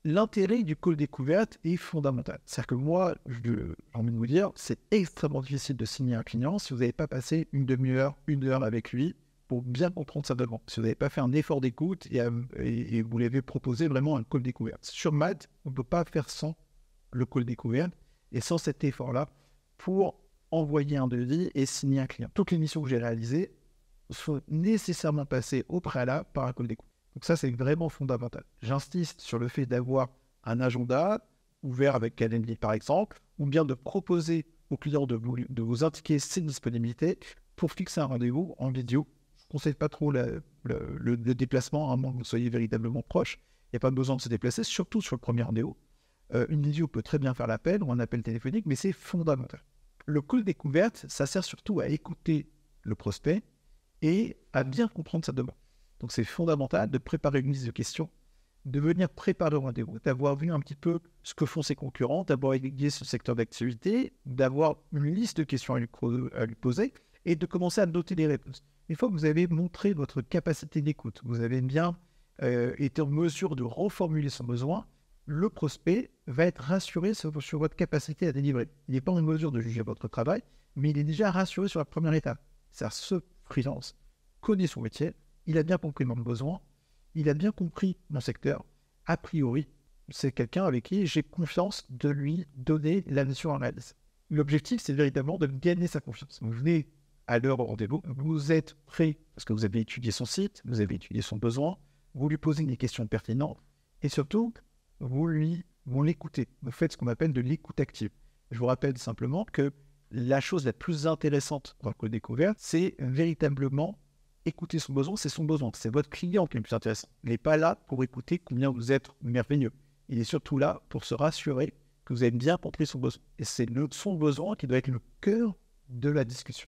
L'intérêt du call découverte est fondamental. C'est-à-dire que moi, j'ai envie de vous dire, c'est extrêmement difficile de signer un client si vous n'avez pas passé une demi-heure, une heure avec lui pour bien comprendre sa demande. Si vous n'avez pas fait un effort d'écoute et vous l'avez proposé vraiment un call découverte. Sur Malte, on ne peut pas faire sans le call découverte et sans cet effort-là pour envoyer un devis et signer un client. Toutes les missions que j'ai réalisées sont nécessairement passées au préalable par un call découverte. Donc ça, c'est vraiment fondamental. J'insiste sur le fait d'avoir un agenda ouvert avec Calendly, par exemple, ou bien de proposer au client de vous indiquer ses disponibilités pour fixer un rendez-vous en vidéo. Je ne conseille pas trop le déplacement, à moins que vous soyez véritablement proche. Il n'y a pas besoin de se déplacer, surtout sur le premier rendez-vous. Une vidéo peut très bien faire l'appel ou un appel téléphonique, mais c'est fondamental. Le call découverte, ça sert surtout à écouter le prospect et à bien comprendre sa demande. Donc, c'est fondamental de préparer une liste de questions, de venir préparer le rendez-vous, d'avoir vu un petit peu ce que font ses concurrents, d'avoir étudié ce secteur d'activité, d'avoir une liste de questions à lui poser et de commencer à noter les réponses. Une fois que vous avez montré votre capacité d'écoute, vous avez bien été en mesure de reformuler son besoin, le prospect va être rassuré sur votre capacité à délivrer. Il n'est pas en mesure de juger votre travail, mais il est déjà rassuré sur la première étape. C'est-à-dire ce freelance connaît son métier, il a bien compris mon besoin, il a bien compris mon secteur. A priori, c'est quelqu'un avec qui j'ai confiance de lui donner la mission en réaliser. L'objectif, c'est véritablement de gagner sa confiance. Vous venez à l'heure au rendez-vous, vous êtes prêt parce que vous avez étudié son site, vous avez étudié son besoin, vous lui posez des questions pertinentes et surtout, vous l'écoutez. Vous faites ce qu'on appelle de l'écoute active. Je vous rappelle simplement que la chose la plus intéressante dans le code découverte, c'est véritablement écouter son besoin, c'est son besoin. C'est votre client qui est le plus intéressant. Il n'est pas là pour écouter combien vous êtes merveilleux. Il est surtout là pour se rassurer que vous avez bien compris son besoin. Et c'est son besoin qui doit être le cœur de la discussion.